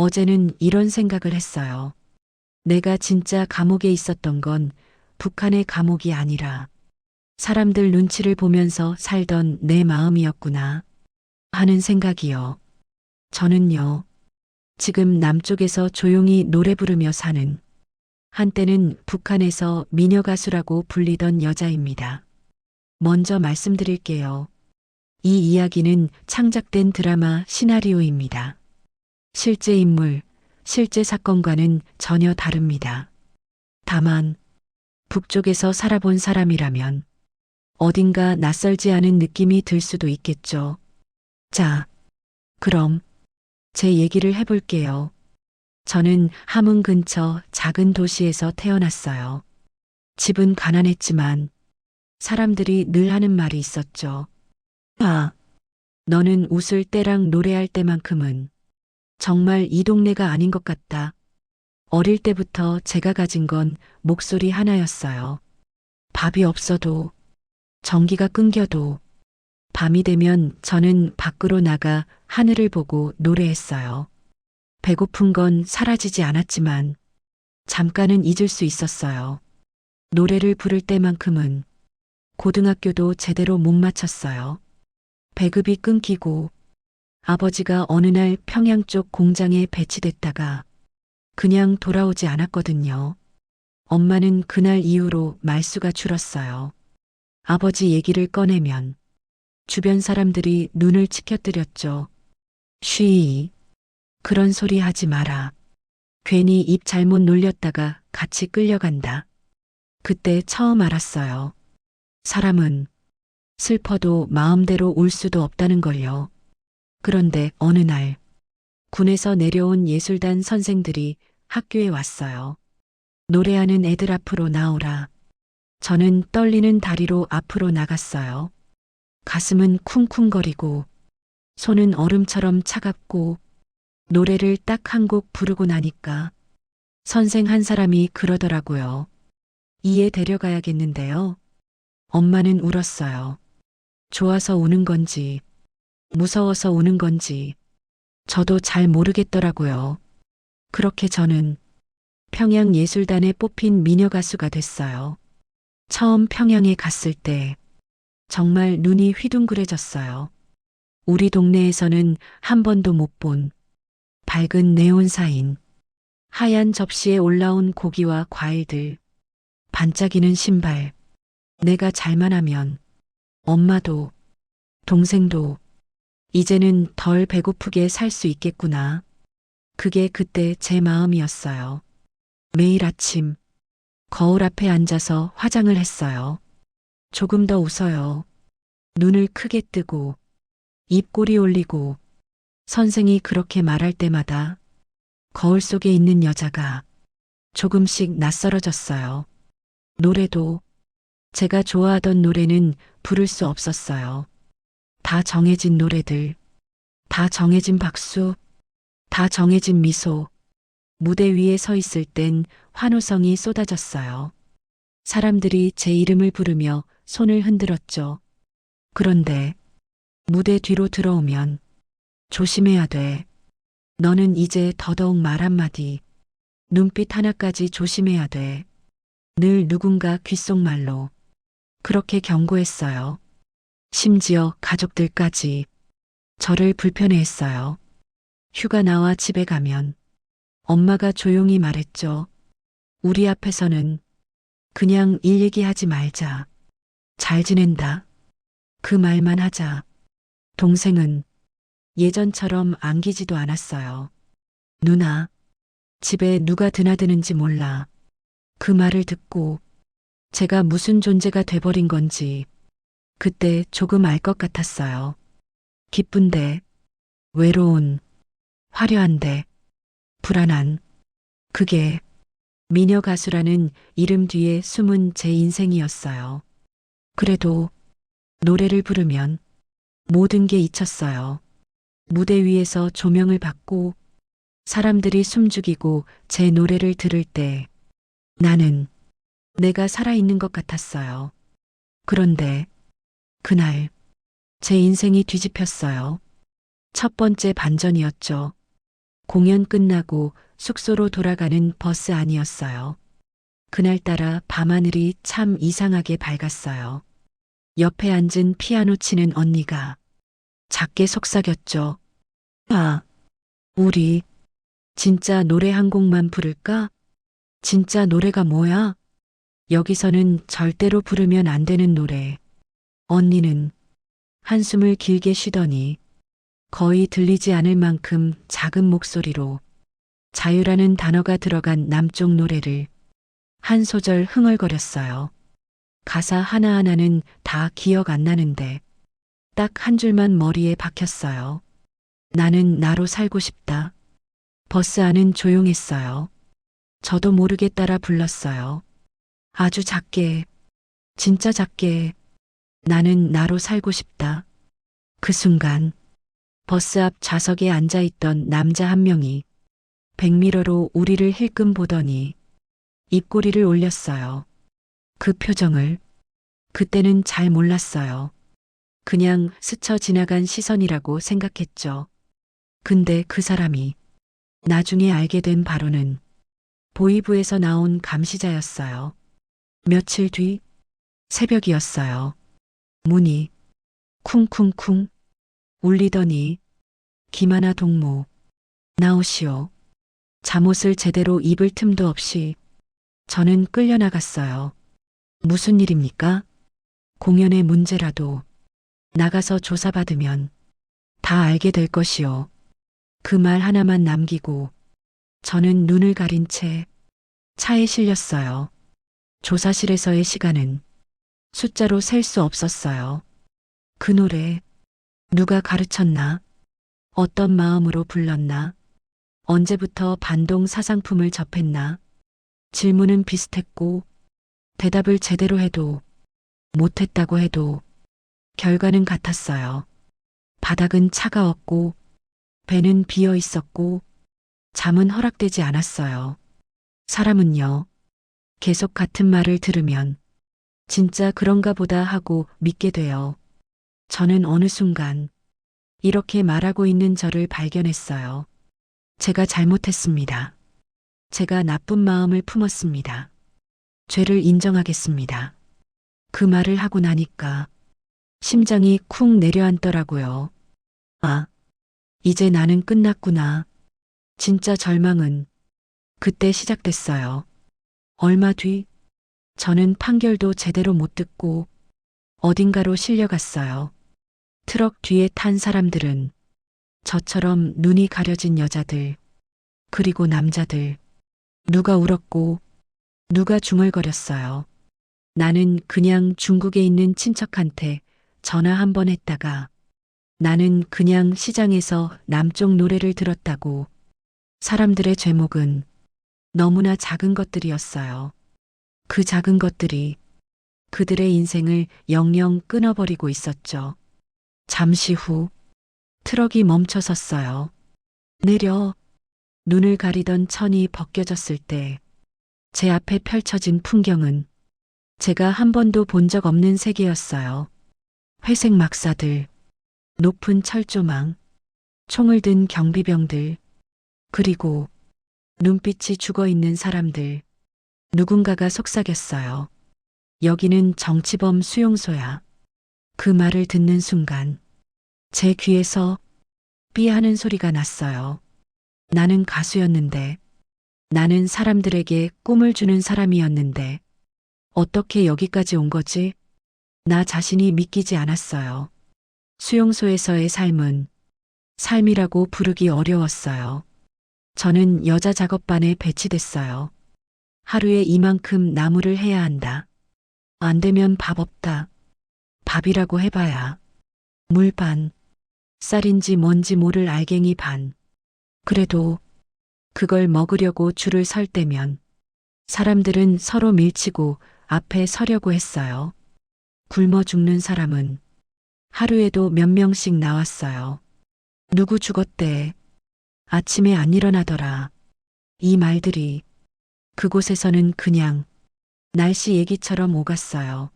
어제는 이런 생각을 했어요. 내가 진짜 감옥에 있었던 건 북한의 감옥이 아니라 사람들 눈치를 보면서 살던 내 마음이었구나 하는 생각이요. 저는요, 지금 남쪽에서 조용히 노래 부르며 사는 한때는 북한에서 미녀 가수라고 불리던 여자입니다. 먼저 말씀드릴게요. 이 이야기는 창작된 드라마 시나리오입니다. 실제 인물, 실제 사건과는 전혀 다릅니다. 다만, 북쪽에서 살아본 사람이라면 어딘가 낯설지 않은 느낌이 들 수도 있겠죠. 자, 그럼 제 얘기를 해볼게요. 저는 함흥 근처 작은 도시에서 태어났어요. 집은 가난했지만 사람들이 늘 하는 말이 있었죠. 아, 너는 웃을 때랑 노래할 때만큼은 정말 이 동네가 아닌 것 같다. 어릴 때부터 제가 가진 건 목소리 하나였어요. 밥이 없어도, 전기가 끊겨도, 밤이 되면 저는 밖으로 나가 하늘을 보고 노래했어요. 배고픈 건 사라지지 않았지만 잠깐은 잊을 수 있었어요. 노래를 부를 때만큼은 고등학교도 제대로 못 마쳤어요. 배급이 끊기고 아버지가 어느 날 평양 쪽 공장에 배치됐다가 그냥 돌아오지 않았거든요. 엄마는 그날 이후로 말수가 줄었어요. 아버지 얘기를 꺼내면 주변 사람들이 눈을 치켜뜨렸죠. 쉬, 그런 소리 하지 마라. 괜히 입 잘못 놀렸다가 같이 끌려간다. 그때 처음 알았어요. 사람은 슬퍼도 마음대로 울 수도 없다는 걸요. 그런데 어느 날 군에서 내려온 예술단 선생들이 학교에 왔어요. 노래하는 애들 앞으로 나오라. 저는 떨리는 다리로 앞으로 나갔어요. 가슴은 쿵쿵거리고 손은 얼음처럼 차갑고 노래를 딱 한 곡 부르고 나니까 선생 한 사람이 그러더라고요. 이에 데려가야겠는데요. 엄마는 울었어요. 좋아서 우는 건지 무서워서 우는 건지 저도 잘 모르겠더라고요. 그렇게 저는 평양예술단에 뽑힌 미녀 가수가 됐어요. 처음 평양에 갔을 때 정말 눈이 휘둥그레졌어요. 우리 동네에서는 한 번도 못 본 밝은 네온사인, 하얀 접시에 올라온 고기와 과일들, 반짝이는 신발. 내가 잘만 하면 엄마도 동생도 이제는 덜 배고프게 살 수 있겠구나. 그게 그때 제 마음이었어요. 매일 아침 거울 앞에 앉아서 화장을 했어요. 조금 더 웃어요. 눈을 크게 뜨고 입꼬리 올리고 선생이 그렇게 말할 때마다 거울 속에 있는 여자가 조금씩 낯설어졌어요. 노래도 제가 좋아하던 노래는 부를 수 없었어요. 다 정해진 노래들, 다 정해진 박수, 다 정해진 미소. 무대 위에 서 있을 땐 환호성이 쏟아졌어요. 사람들이 제 이름을 부르며 손을 흔들었죠. 그런데 무대 뒤로 들어오면 조심해야 돼. 너는 이제 더더욱 말 한마디, 눈빛 하나까지 조심해야 돼. 늘 누군가 귓속말로 그렇게 경고했어요. 심지어 가족들까지 저를 불편해했어요. 휴가 나와 집에 가면 엄마가 조용히 말했죠. 우리 앞에서는 그냥 일 얘기하지 말자. 잘 지낸다. 그 말만 하자. 동생은 예전처럼 안기지도 않았어요. 누나, 집에 누가 드나드는지 몰라. 그 말을 듣고 제가 무슨 존재가 돼버린 건지 그때 조금 알 것 같았어요. 기쁜데, 외로운, 화려한데, 불안한, 그게 미녀 가수라는 이름 뒤에 숨은 제 인생이었어요. 그래도 노래를 부르면 모든 게 잊혔어요. 무대 위에서 조명을 받고 사람들이 숨죽이고 제 노래를 들을 때 나는 내가 살아있는 것 같았어요. 그런데 그날 제 인생이 뒤집혔어요. 첫 번째 반전이었죠. 공연 끝나고 숙소로 돌아가는 버스 안이었어요. 그날따라 밤하늘이 참 이상하게 밝았어요. 옆에 앉은 피아노 치는 언니가 작게 속삭였죠. 아, 우리 진짜 노래 한 곡만 부를까? 진짜 노래가 뭐야? 여기서는 절대로 부르면 안 되는 노래. 언니는 한숨을 길게 쉬더니 거의 들리지 않을 만큼 작은 목소리로 자유라는 단어가 들어간 남쪽 노래를 한 소절 흥얼거렸어요. 가사 하나하나는 다 기억 안 나는데 딱 한 줄만 머리에 박혔어요. 나는 나로 살고 싶다. 버스 안은 조용했어요. 저도 모르게 따라 불렀어요. 아주 작게, 진짜 작게, 나는 나로 살고 싶다. 그 순간, 버스 앞 좌석에 앉아있던 남자 한 명이 백미러로 우리를 힐끔 보더니 입꼬리를 올렸어요. 그 표정을 그때는 잘 몰랐어요. 그냥 스쳐 지나간 시선이라고 생각했죠. 근데 그 사람이 나중에 알게 된 바로는 보이부에서 나온 감시자였어요. 며칠 뒤 새벽이었어요. 문이 쿵쿵쿵 울리더니 김하나 동무 나오시오. 잠옷을 제대로 입을 틈도 없이 저는 끌려나갔어요. 무슨 일입니까? 공연의 문제라도 나가서 조사받으면 다 알게 될 것이오. 그 말 하나만 남기고 저는 눈을 가린 채 차에 실렸어요. 조사실에서의 시간은 숫자로 셀 수 없었어요. 그 노래 누가 가르쳤나? 어떤 마음으로 불렀나? 언제부터 반동 사상품을 접했나? 질문은 비슷했고 대답을 제대로 해도 못했다고 해도 결과는 같았어요. 바닥은 차가웠고 배는 비어 있었고 잠은 허락되지 않았어요. 사람은요, 계속 같은 말을 들으면 진짜 그런가 보다 하고 믿게 돼요. 저는 어느 순간 이렇게 말하고 있는 저를 발견했어요. 제가 잘못했습니다. 제가 나쁜 마음을 품었습니다. 죄를 인정하겠습니다. 그 말을 하고 나니까 심장이 쿵 내려앉더라고요. 아, 이제 나는 끝났구나. 진짜 절망은 그때 시작됐어요. 얼마 뒤 저는 판결도 제대로 못 듣고 어딘가로 실려갔어요. 트럭 뒤에 탄 사람들은 저처럼 눈이 가려진 여자들, 그리고 남자들, 누가 울었고 누가 중얼거렸어요. 나는 그냥 중국에 있는 친척한테 전화 한 번 했다가 나는 그냥 시장에서 남쪽 노래를 들었다고. 사람들의 죄목은 너무나 작은 것들이었어요. 그 작은 것들이 그들의 인생을 영영 끊어버리고 있었죠. 잠시 후 트럭이 멈춰 섰어요. 내려 눈을 가리던 천이 벗겨졌을 때 제 앞에 펼쳐진 풍경은 제가 한 번도 본 적 없는 세계였어요. 회색 막사들, 높은 철조망, 총을 든 경비병들, 그리고 눈빛이 죽어 있는 사람들. 누군가가 속삭였어요. 여기는 정치범 수용소야. 그 말을 듣는 순간 제 귀에서 삐 하는 소리가 났어요. 나는 가수였는데, 나는 사람들에게 꿈을 주는 사람이었는데 어떻게 여기까지 온 거지? 나 자신이 믿기지 않았어요. 수용소에서의 삶은 삶이라고 부르기 어려웠어요. 저는 여자 작업반에 배치됐어요. 하루에 이만큼 나무를 해야 한다. 안 되면 밥 없다. 밥이라고 해봐야 물 반, 쌀인지 뭔지 모를 알갱이 반. 그래도 그걸 먹으려고 줄을 설 때면 사람들은 서로 밀치고 앞에 서려고 했어요. 굶어 죽는 사람은 하루에도 몇 명씩 나왔어요. 누구 죽었대. 아침에 안 일어나더라. 이 말들이 그곳에서는 그냥 날씨 얘기처럼 오갔어요.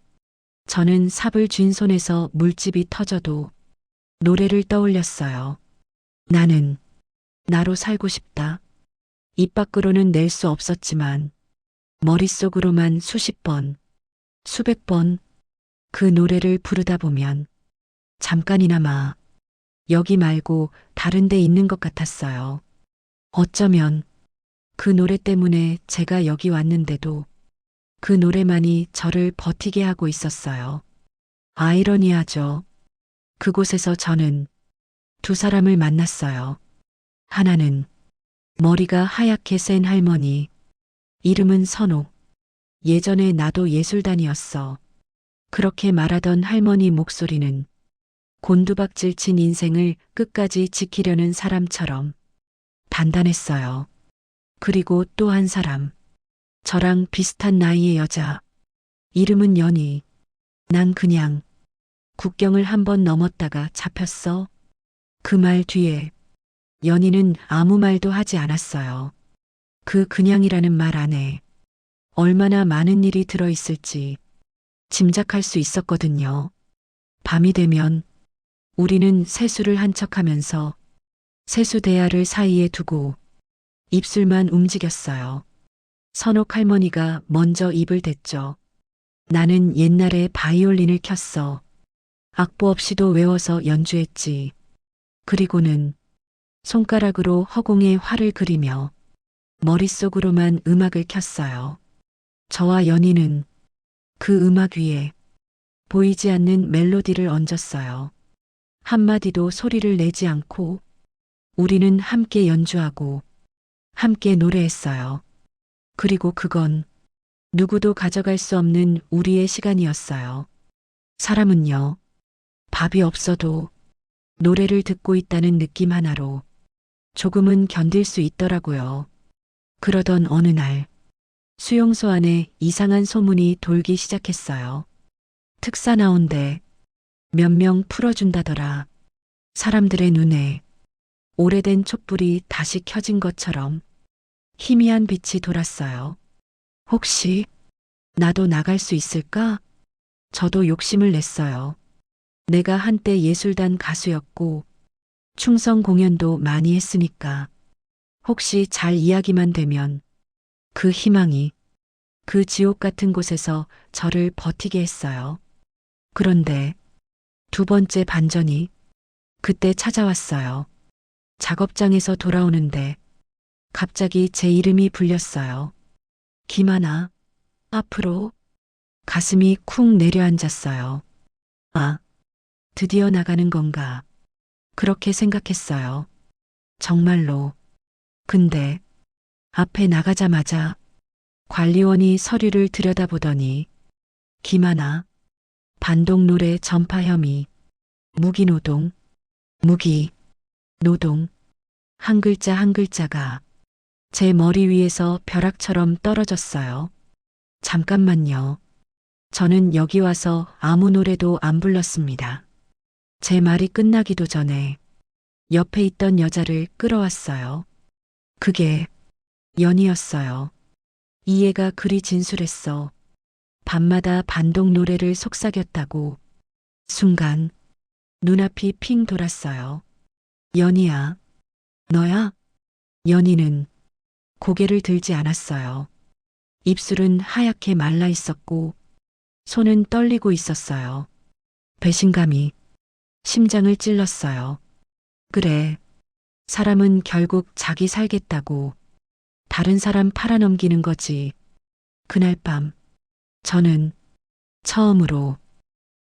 저는 삽을 쥔 손에서 물집이 터져도 노래를 떠올렸어요. 나는 나로 살고 싶다. 입 밖으로는 낼 수 없었지만 머릿속으로만 수십 번, 수백 번 그 노래를 부르다 보면 잠깐이나마 여기 말고 다른 데 있는 것 같았어요. 어쩌면 그 노래 때문에 제가 여기 왔는데도 그 노래만이 저를 버티게 하고 있었어요. 아이러니하죠. 그곳에서 저는 두 사람을 만났어요. 하나는 머리가 하얗게 센 할머니, 이름은 선옥. 예전에 나도 예술단이었어. 그렇게 말하던 할머니 목소리는 곤두박질 친 인생을 끝까지 지키려는 사람처럼 단단했어요. 그리고 또 한 사람, 저랑 비슷한 나이의 여자, 이름은 연희. 난 그냥 국경을 한 번 넘었다가 잡혔어. 그 말 뒤에 연희는 아무 말도 하지 않았어요. 그 그냥이라는 말 안에 얼마나 많은 일이 들어있을지 짐작할 수 있었거든요. 밤이 되면 우리는 세수를 한 척하면서 세수 대야를 사이에 두고 입술만 움직였어요. 선옥 할머니가 먼저 입을 댔죠. 나는 옛날에 바이올린을 켰어. 악보 없이도 외워서 연주했지. 그리고는 손가락으로 허공에 활을 그리며 머릿속으로만 음악을 켰어요. 저와 연희는 그 음악 위에 보이지 않는 멜로디를 얹었어요. 한마디도 소리를 내지 않고 우리는 함께 연주하고 함께 노래했어요. 그리고 그건 누구도 가져갈 수 없는 우리의 시간이었어요. 사람은요, 밥이 없어도 노래를 듣고 있다는 느낌 하나로 조금은 견딜 수 있더라고요. 그러던 어느 날, 수용소 안에 이상한 소문이 돌기 시작했어요. 특사 나온대. 몇 명 풀어준다더라. 사람들의 눈에 오래된 촛불이 다시 켜진 것처럼 희미한 빛이 돌았어요. 혹시 나도 나갈 수 있을까? 저도 욕심을 냈어요. 내가 한때 예술단 가수였고 충성 공연도 많이 했으니까 혹시 잘 이야기만 되면 그 희망이 그 지옥 같은 곳에서 저를 버티게 했어요. 그런데 두 번째 반전이 그때 찾아왔어요. 작업장에서 돌아오는데 갑자기 제 이름이 불렸어요. 김하나, 앞으로. 가슴이 쿵 내려앉았어요. 아, 드디어 나가는 건가. 그렇게 생각했어요. 정말로. 근데 앞에 나가자마자 관리원이 서류를 들여다보더니 김하나, 반동 노래 전파 혐의, 무기노동, 무기, 노동, 한 글자 한 글자가 제 머리 위에서 벼락처럼 떨어졌어요. 잠깐만요. 저는 여기 와서 아무 노래도 안 불렀습니다. 제 말이 끝나기도 전에 옆에 있던 여자를 끌어왔어요. 그게 연희였어요. 이 애가 그리 진술했어. 밤마다 반동 노래를 속삭였다고. 순간 눈앞이 핑 돌았어요. 연희야, 너야? 연희는 고개를 들지 않았어요. 입술은 하얗게 말라 있었고 손은 떨리고 있었어요. 배신감이 심장을 찔렀어요. 그래, 사람은 결국 자기 살겠다고 다른 사람 팔아넘기는 거지. 그날 밤 저는 처음으로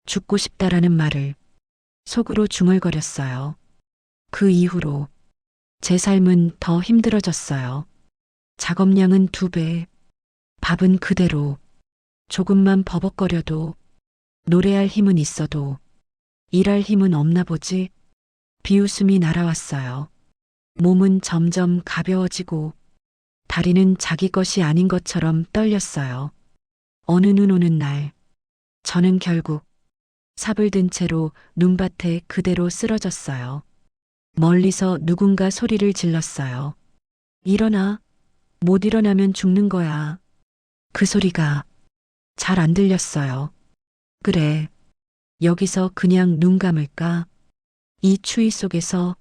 죽고 싶다라는 말을 속으로 중얼거렸어요. 그 이후로 제 삶은 더 힘들어졌어요. 작업량은 2배, 밥은 그대로, 조금만 버벅거려도 노래할 힘은 있어도 일할 힘은 없나 보지. 비웃음이 날아왔어요. 몸은 점점 가벼워지고 다리는 자기 것이 아닌 것처럼 떨렸어요. 어느 눈 오는 날 저는 결국 삽을 든 채로 눈밭에 그대로 쓰러졌어요. 멀리서 누군가 소리를 질렀어요. 일어나. 못 일어나면 죽는 거야. 그 소리가 잘 안 들렸어요. 그래. 여기서 그냥 눈 감을까? 이 추위 속에서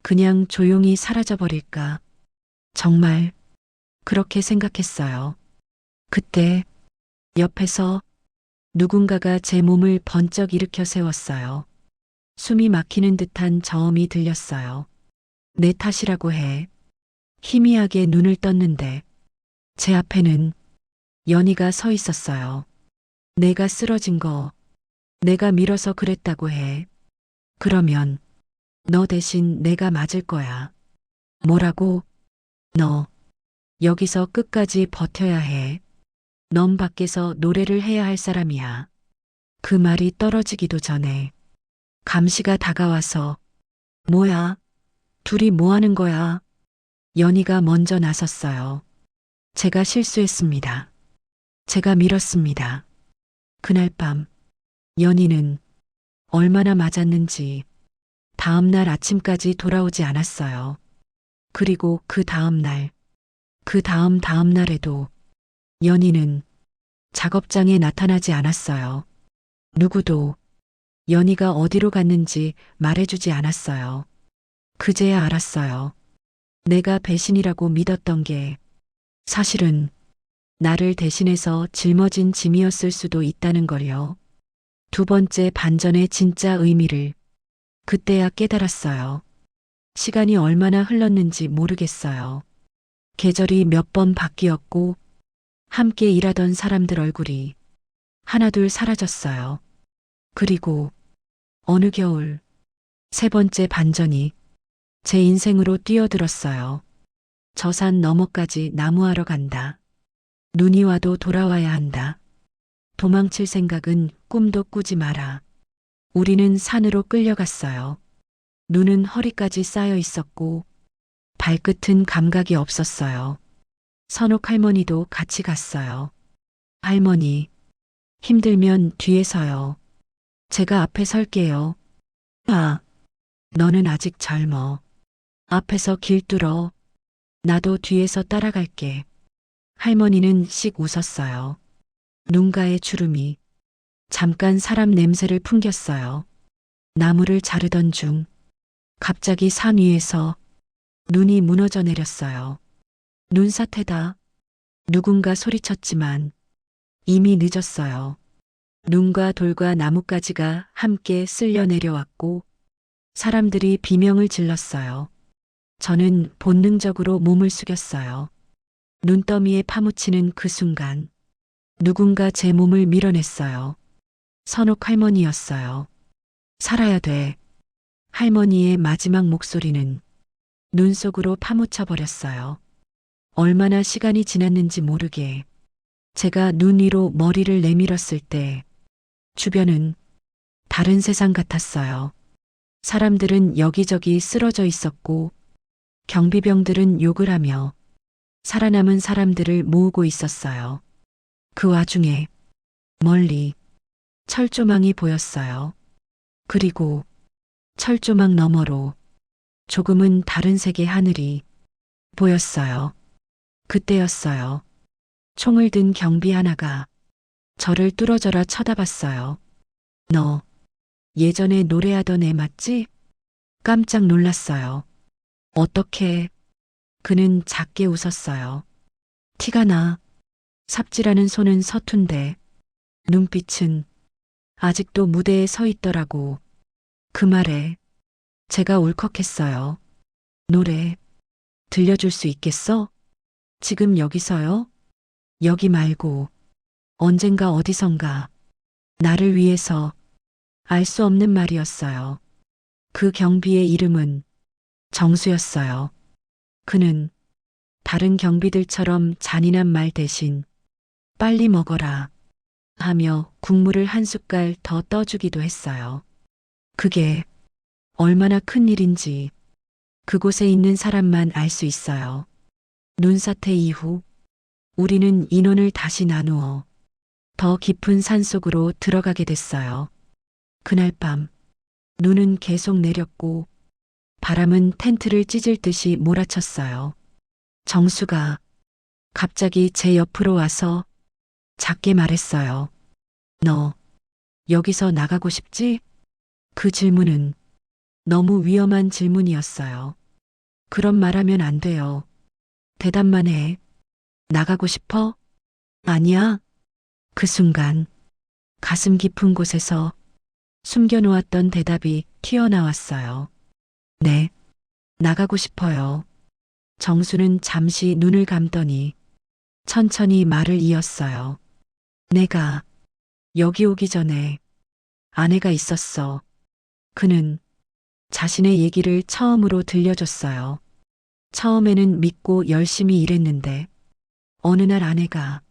그냥 조용히 사라져버릴까. 정말 그렇게 생각했어요. 그때 옆에서 누군가가 제 몸을 번쩍 일으켜 세웠어요. 숨이 막히는 듯한 저음이 들렸어요. 내 탓이라고 해. 희미하게 눈을 떴는데 제 앞에는 연희가 서 있었어요. 내가 쓰러진 거 내가 밀어서 그랬다고 해. 그러면 너 대신 내가 맞을 거야. 뭐라고? 너 여기서 끝까지 버텨야 해. 넌 밖에서 노래를 해야 할 사람이야. 그 말이 떨어지기도 전에 감시가 다가와서 뭐야? 둘이 뭐 하는 거야? 연희가 먼저 나섰어요. 제가 실수했습니다. 제가 밀었습니다. 그날 밤 연희는 얼마나 맞았는지 다음 날 아침까지 돌아오지 않았어요. 그리고 그 다음 날, 그 다음 날에도 연희는 작업장에 나타나지 않았어요. 누구도 연희가 어디로 갔는지 말해주지 않았어요. 그제야 알았어요. 내가 배신이라고 믿었던 게 사실은 나를 대신해서 짊어진 짐이었을 수도 있다는 걸요. 두 번째 반전의 진짜 의미를 그때야 깨달았어요. 시간이 얼마나 흘렀는지 모르겠어요. 계절이 몇 번 바뀌었고 함께 일하던 사람들 얼굴이 하나둘 사라졌어요. 그리고 어느 겨울 세 번째 반전이 제 인생으로 뛰어들었어요. 저 산 너머까지 나무하러 간다. 눈이 와도 돌아와야 한다. 도망칠 생각은 꿈도 꾸지 마라. 우리는 산으로 끌려갔어요. 눈은 허리까지 쌓여 있었고 발끝은 감각이 없었어요. 선옥 할머니도 같이 갔어요. 할머니, 힘들면 뒤에 서요. 제가 앞에 설게요. 아, 너는 아직 젊어. 앞에서 길 뚫어. 나도 뒤에서 따라갈게. 할머니는 씩 웃었어요. 눈가에 주름이 잠깐 사람 냄새를 풍겼어요. 나무를 자르던 중 갑자기 산 위에서 눈이 무너져 내렸어요. 눈사태다. 누군가 소리쳤지만 이미 늦었어요. 눈과 돌과 나뭇가지가 함께 쓸려 내려왔고 사람들이 비명을 질렀어요. 저는 본능적으로 몸을 숙였어요. 눈더미에 파묻히는 그 순간 누군가 제 몸을 밀어냈어요. 선옥 할머니였어요. 살아야 돼. 할머니의 마지막 목소리는 눈 속으로 파묻혀 버렸어요. 얼마나 시간이 지났는지 모르게 제가 눈 위로 머리를 내밀었을 때 주변은 다른 세상 같았어요. 사람들은 여기저기 쓰러져 있었고 경비병들은 욕을 하며 살아남은 사람들을 모으고 있었어요. 그 와중에 멀리 철조망이 보였어요. 그리고 철조망 너머로 조금은 다른 색의 하늘이 보였어요. 그때였어요. 총을 든 경비 하나가 저를 뚫어져라 쳐다봤어요. 너 예전에 노래하던 애 맞지? 깜짝 놀랐어요. 어떻게? 그는 작게 웃었어요. 티가 나. 삽질하는 손은 서툰데 눈빛은 아직도 무대에 서 있더라고. 그 말에 제가 울컥했어요. 노래 들려줄 수 있겠어? 지금 여기서요? 여기 말고 언젠가 어디선가 나를 위해서 알 수 없는 말이었어요. 그 경비의 이름은 정수였어요. 그는 다른 경비들처럼 잔인한 말 대신 빨리 먹어라 하며 국물을 한 숟갈 더 떠주기도 했어요. 그게 얼마나 큰 일인지 그곳에 있는 사람만 알 수 있어요. 눈사태 이후 우리는 인원을 다시 나누어 더 깊은 산속으로 들어가게 됐어요. 그날 밤 눈은 계속 내렸고 바람은 텐트를 찢을 듯이 몰아쳤어요. 정수가 갑자기 제 옆으로 와서 작게 말했어요. 너 여기서 나가고 싶지? 그 질문은 너무 위험한 질문이었어요. 그런 말하면 안 돼요. 대답만 해. 나가고 싶어? 아니야. 그 순간 가슴 깊은 곳에서 숨겨놓았던 대답이 튀어나왔어요. 네, 나가고 싶어요. 정수는 잠시 눈을 감더니 천천히 말을 이었어요. 내가 여기 오기 전에 아내가 있었어. 그는 자신의 얘기를 처음으로 들려줬어요. 처음에는 믿고 열심히 일했는데 어느 날 아내가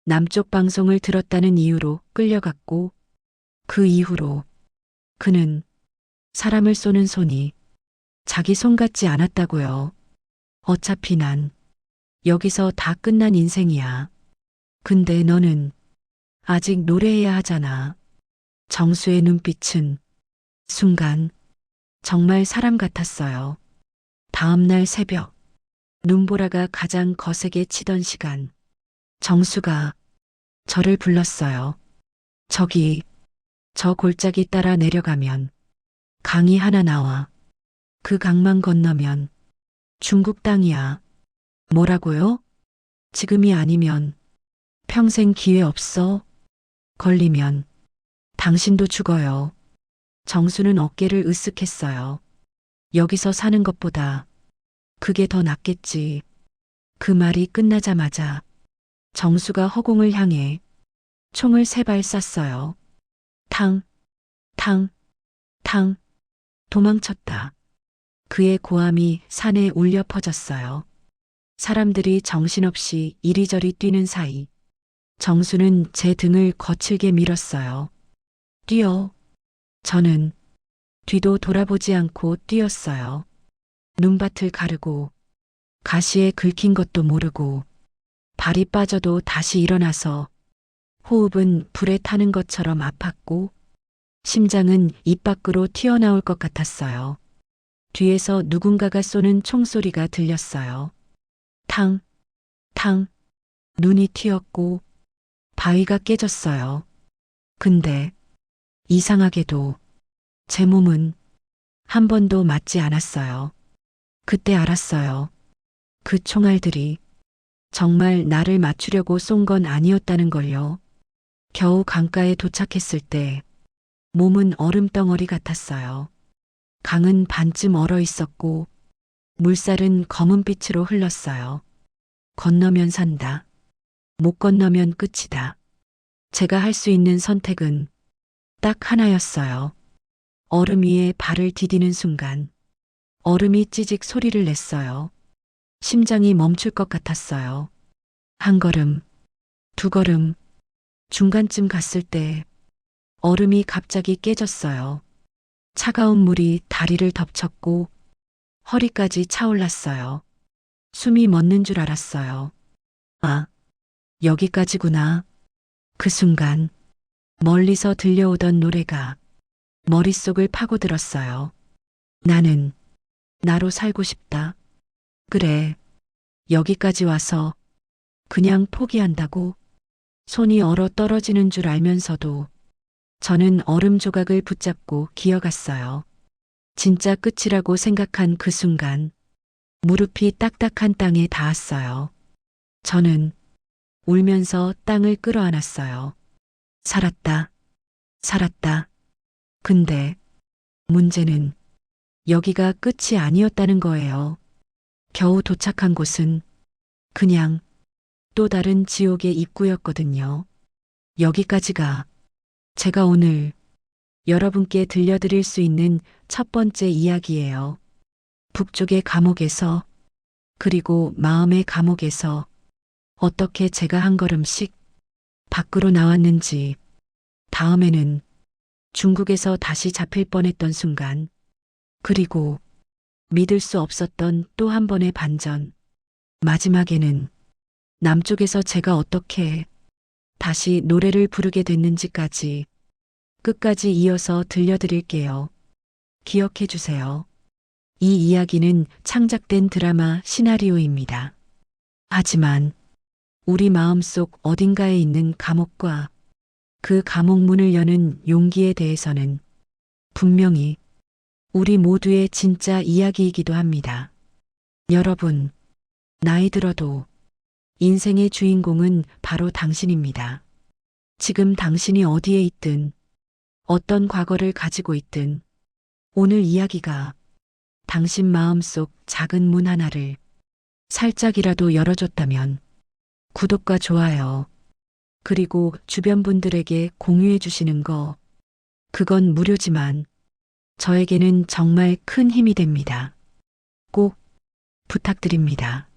남쪽 방송을 들었다는 이유로 끌려갔고 그 이후로 그는 사람을 쏘는 손이 자기 손 같지 않았다고요. 어차피 난 여기서 다 끝난 인생이야. 근데 너는 아직 노래해야 하잖아. 정수의 눈빛은 순간 정말 사람 같았어요. 다음 날 새벽, 눈보라가 가장 거세게 치던 시간, 정수가 저를 불렀어요. 저기, 저 골짜기 따라 내려가면 강이 하나 나와. 그 강만 건너면 중국 땅이야. 뭐라고요? 지금이 아니면 평생 기회 없어. 걸리면 당신도 죽어요. 정수는 어깨를 으쓱했어요. 여기서 사는 것보다 그게 더 낫겠지. 그 말이 끝나자마자 정수가 허공을 향해 총을 3발 쐈어요. 탕, 탕, 탕, 도망쳤다. 그의 고함이 산에 울려 퍼졌어요. 사람들이 정신없이 이리저리 뛰는 사이 정수는 제 등을 거칠게 밀었어요. 뛰어. 저는 뒤도 돌아보지 않고 뛰었어요. 눈밭을 가르고 가시에 긁힌 것도 모르고 발이 빠져도 다시 일어나서 호흡은 불에 타는 것처럼 아팠고 심장은 입 밖으로 튀어나올 것 같았어요. 뒤에서 누군가가 쏘는 총소리가 들렸어요. 탕, 탕, 눈이 튀었고 바위가 깨졌어요. 근데 이상하게도 제 몸은 한 번도 맞지 않았어요. 그때 알았어요. 그 총알들이 정말 나를 맞추려고 쏜 건 아니었다는 걸요. 겨우 강가에 도착했을 때 몸은 얼음덩어리 같았어요. 강은 반쯤 얼어 있었고 물살은 검은빛으로 흘렀어요. 건너면 산다. 못 건너면 끝이다. 제가 할 수 있는 선택은 딱 하나였어요. 얼음 위에 발을 디디는 순간 얼음이 찌직 소리를 냈어요. 심장이 멈출 것 같았어요. 한 걸음, 두 걸음, 중간쯤 갔을 때 얼음이 갑자기 깨졌어요. 차가운 물이 다리를 덮쳤고 허리까지 차올랐어요. 숨이 멎는 줄 알았어요. 아, 여기까지구나. 그 순간 멀리서 들려오던 노래가 머릿속을 파고들었어요. 나는 나로 살고 싶다. 그래, 여기까지 와서 그냥 포기한다고? 손이 얼어 떨어지는 줄 알면서도 저는 얼음 조각을 붙잡고 기어갔어요. 진짜 끝이라고 생각한 그 순간 무릎이 딱딱한 땅에 닿았어요. 저는 울면서 땅을 끌어안았어요. 살았다. 살았다. 근데 문제는 여기가 끝이 아니었다는 거예요. 겨우 도착한 곳은 그냥 또 다른 지옥의 입구였거든요. 여기까지가 제가 오늘 여러분께 들려드릴 수 있는 첫 번째 이야기예요. 북쪽의 감옥에서 그리고 마음의 감옥에서 어떻게 제가 한 걸음씩 밖으로 나왔는지, 다음에는 중국에서 다시 잡힐 뻔했던 순간, 그리고 믿을 수 없었던 또 한 번의 반전, 마지막에는 남쪽에서 제가 어떻게 다시 노래를 부르게 됐는지까지 끝까지 이어서 들려드릴게요. 기억해 주세요. 이 이야기는 창작된 드라마 시나리오입니다. 하지만 우리 마음속 어딘가에 있는 감옥과 그 감옥 문을 여는 용기에 대해서는 분명히 우리 모두의 진짜 이야기이기도 합니다. 여러분, 나이 들어도 인생의 주인공은 바로 당신입니다. 지금 당신이 어디에 있든, 어떤 과거를 가지고 있든, 오늘 이야기가 당신 마음속 작은 문 하나를 살짝이라도 열어줬다면, 구독과 좋아요, 그리고 주변 분들에게 공유해 주시는 거, 그건 무료지만 저에게는 정말 큰 힘이 됩니다. 꼭 부탁드립니다.